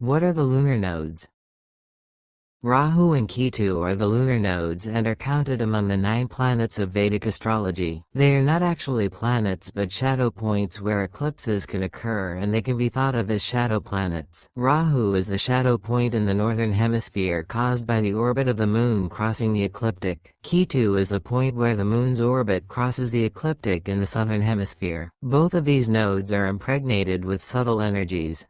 What are the lunar nodes? Rahu and Ketu are the lunar nodes and are counted among the 9 planets of Vedic astrology. They are not actually planets but shadow points where eclipses can occur, and they can be thought of as shadow planets. Rahu is the shadow point in the northern hemisphere caused by the orbit of the moon crossing the ecliptic. Ketu is the point where the moon's orbit crosses the ecliptic in the southern hemisphere. Both of these nodes are impregnated with subtle energies.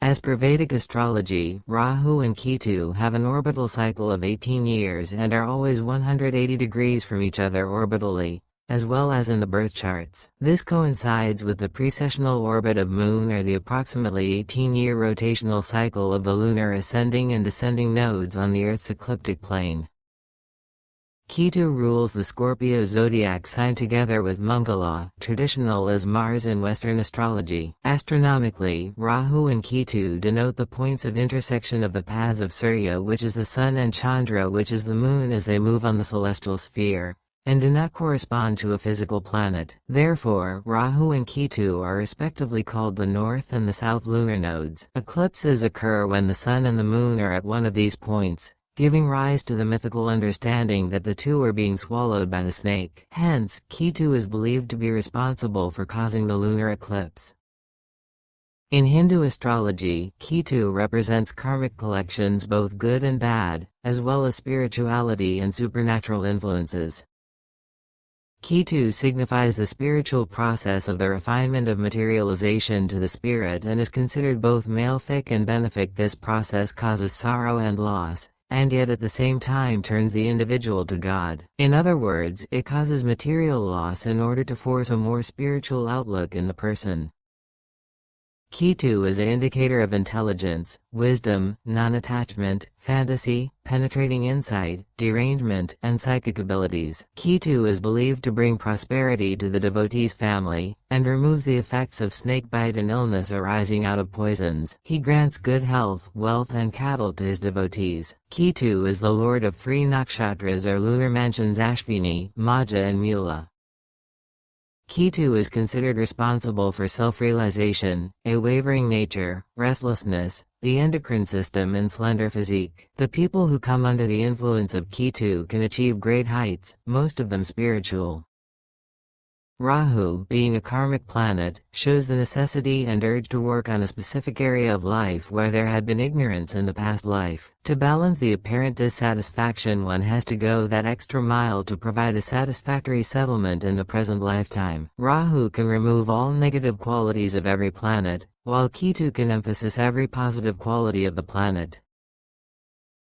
As per Vedic astrology, Rahu and Ketu have an orbital cycle of 18 years and are always 180 degrees from each other orbitally, as well as in the birth charts. This coincides with the precessional orbit of Moon or the approximately 18-year rotational cycle of the lunar ascending and descending nodes on the Earth's ecliptic plane. Ketu rules the Scorpio zodiac sign together with Mangala, traditional as Mars in Western astrology. Astronomically, Rahu and Ketu denote the points of intersection of the paths of Surya, which is the Sun, and Chandra, which is the Moon, as they move on the celestial sphere, and do not correspond to a physical planet. Therefore, Rahu and Ketu are respectively called the North and the South lunar nodes. Eclipses occur when the Sun and the Moon are at one of these points, giving rise to the mythical understanding that the two are being swallowed by the snake. Hence, Ketu is believed to be responsible for causing the lunar eclipse. In Hindu astrology, Ketu represents karmic collections, both good and bad, as well as spirituality and supernatural influences. Ketu signifies the spiritual process of the refinement of materialization to the spirit and is considered both malefic and benefic. This process causes sorrow and loss, and yet at the same time turns the individual to God. In other words, it causes material loss in order to force a more spiritual outlook in the person. Ketu is an indicator of intelligence, wisdom, non-attachment, fantasy, penetrating insight, derangement, and psychic abilities. Ketu is believed to bring prosperity to the devotee's family, and removes the effects of snakebite and illness arising out of poisons. He grants good health, wealth, and cattle to his devotees. Ketu is the lord of 3 nakshatras or lunar mansions: Ashvini, Magha, and Mula. Ketu is considered responsible for self-realization, a wavering nature, restlessness, the endocrine system, and slender physique. The people who come under the influence of Ketu can achieve great heights, most of them spiritual. Rahu, being a karmic planet, shows the necessity and urge to work on a specific area of life where there had been ignorance in the past life. To balance the apparent dissatisfaction, one has to go that extra mile to provide a satisfactory settlement in the present lifetime. Rahu can remove all negative qualities of every planet, while Ketu can emphasize every positive quality of the planet.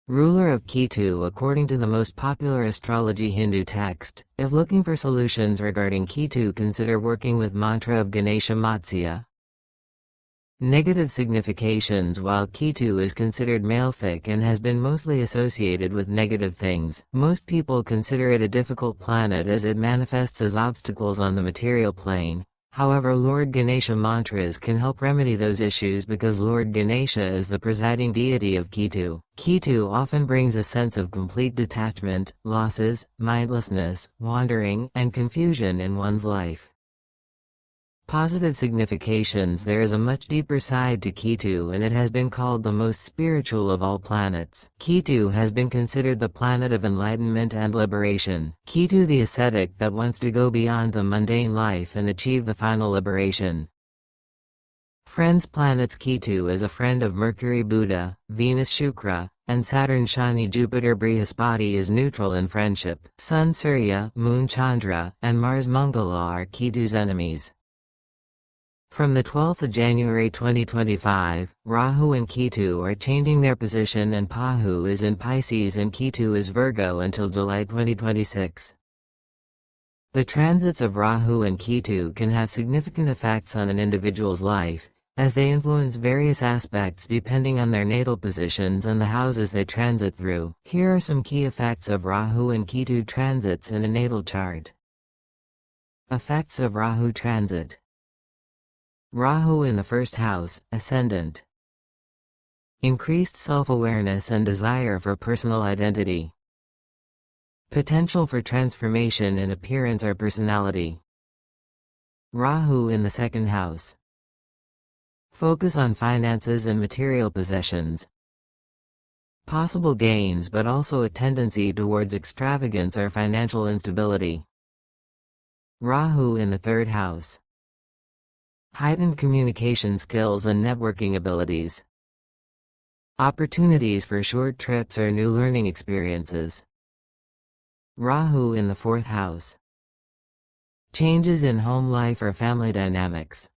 Ruler of Ketu. According to the most popular astrology Hindu text, if looking for solutions regarding Ketu, consider working with mantra of Ganesha Matsya. Negative significations. While Ketu is considered malefic and has been mostly associated with negative things, most people consider it a difficult planet as it manifests as obstacles on the material plane. However, Lord Ganesha mantras can help remedy those issues because Lord Ganesha is the presiding deity of Ketu. Ketu often brings a sense of complete detachment, losses, mindlessness, wandering, and confusion in one's life. Positive significations. There is a much deeper side to Ketu, and it has been called the most spiritual of all planets. Ketu has been considered the planet of enlightenment and liberation. Ketu, the ascetic that wants to go beyond the mundane life and achieve the final liberation. Friends planets. Ketu is a friend of Mercury Buddha, Venus Shukra, and Saturn Shani. Jupiter Brihaspati is neutral in friendship. Sun Surya, Moon Chandra, and Mars Mangala are Ketu's enemies. From the 12th of January 2025, Rahu and Ketu are changing their position, and Rahu is in Pisces and Ketu is Virgo until July 2026. The transits of Rahu and Ketu can have significant effects on an individual's life, as they influence various aspects depending on their natal positions and the houses they transit through. Here are some key effects of Rahu and Ketu transits in a natal chart. Effects of Rahu transit. Rahu in the first house, ascendant. Increased self-awareness and desire for personal identity. Potential for transformation in appearance or personality. Rahu in the second house. Focus on finances and material possessions. Possible gains but also a tendency towards extravagance or financial instability. Rahu in the 3rd house. Heightened communication skills and networking abilities. Opportunities for short trips or new learning experiences. Rahu in the 4th house. Changes in home life or family dynamics.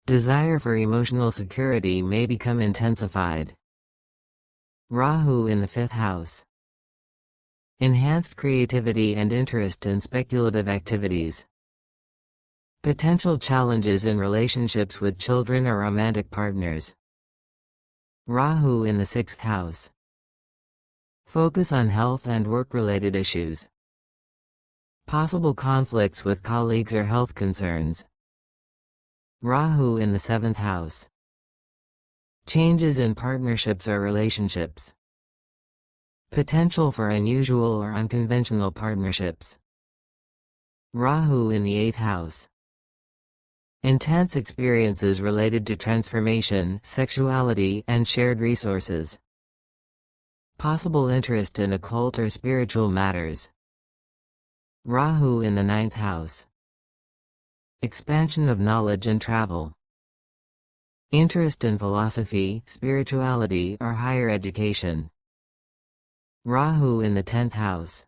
Desire for emotional security may become intensified. Rahu in the 5th house. Enhanced creativity and interest in speculative activities. Potential challenges in relationships with children or romantic partners. Rahu in the 6th house. Focus on health and work-related issues. Possible conflicts with colleagues or health concerns. Rahu in the 7th house. Changes in partnerships or relationships. Potential for unusual or unconventional partnerships. Rahu in the 8th house. Intense experiences related to transformation, sexuality, and shared resources. Possible interest in occult or spiritual matters. Rahu in the 9th house. Expansion of knowledge and travel. Interest in philosophy, spirituality, or higher education. Rahu in the 10th house.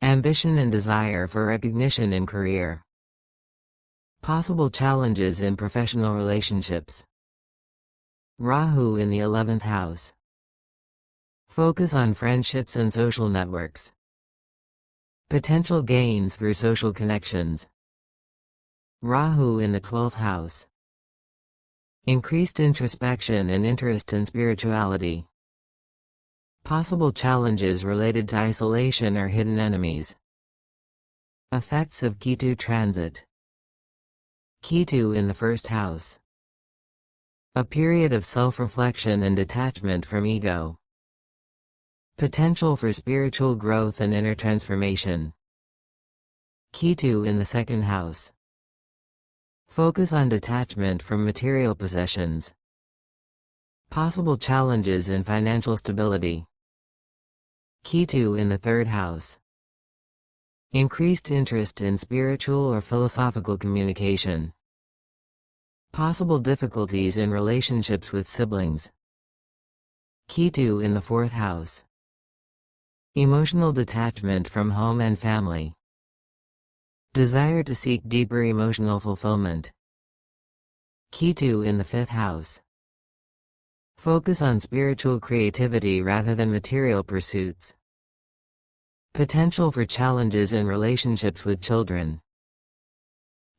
Ambition and desire for recognition in career. Possible challenges in professional relationships. Rahu in the 11th house. Focus on friendships and social networks. Potential gains through social connections. Rahu in the 12th house. Increased introspection and interest in spirituality. Possible challenges related to isolation or hidden enemies. Effects of Ketu transit. Ketu in the 1st house. A period of self-reflection and detachment from ego. Potential for spiritual growth and inner transformation. Ketu in the 2nd house. Focus on detachment from material possessions. Possible challenges in financial stability. Ketu in the 3rd house. Increased interest in spiritual or philosophical communication. Possible difficulties in relationships with siblings. Ketu in the 4th house. Emotional detachment from home and family. Desire to seek deeper emotional fulfillment. Ketu in the 5th house. Focus on spiritual creativity rather than material pursuits. Potential for challenges in relationships with children.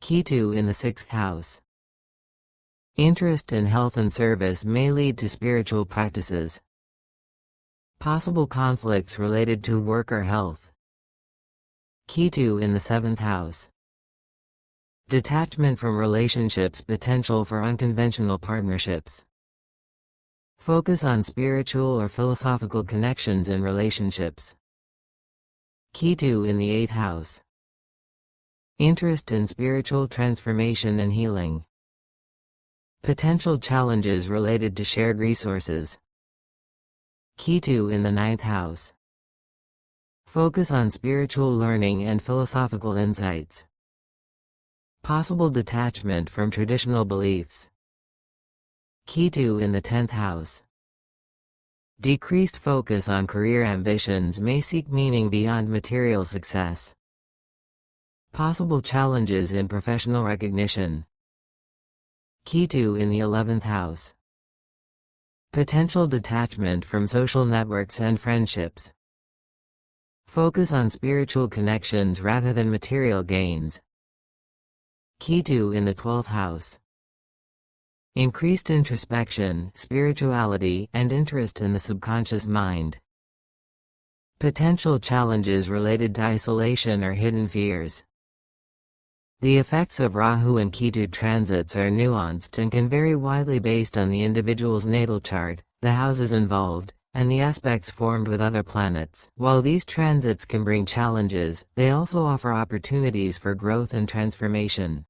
Ketu in the 6th house. Interest in health and service may lead to spiritual practices. Possible conflicts related to work or health. Ketu in the 7th house. Detachment from relationships, potential for unconventional partnerships. Focus on spiritual or philosophical connections in relationships. Ketu in the 8th house. Interest in spiritual transformation and healing. Potential challenges related to shared resources. Ketu in the 9th house. Focus on spiritual learning and philosophical insights. Possible detachment from traditional beliefs. Ketu in the 10th house. Decreased focus on career ambitions may seek meaning beyond material success. Possible challenges in professional recognition. Ketu in the 11th house. Potential detachment from social networks and friendships. Focus on spiritual connections rather than material gains. Ketu in the 12th house. Increased introspection, spirituality, and interest in the subconscious mind. Potential challenges related to isolation or hidden fears. The effects of Rahu and Ketu transits are nuanced and can vary widely based on the individual's natal chart, the houses involved, and the aspects formed with other planets. While these transits can bring challenges, they also offer opportunities for growth and transformation.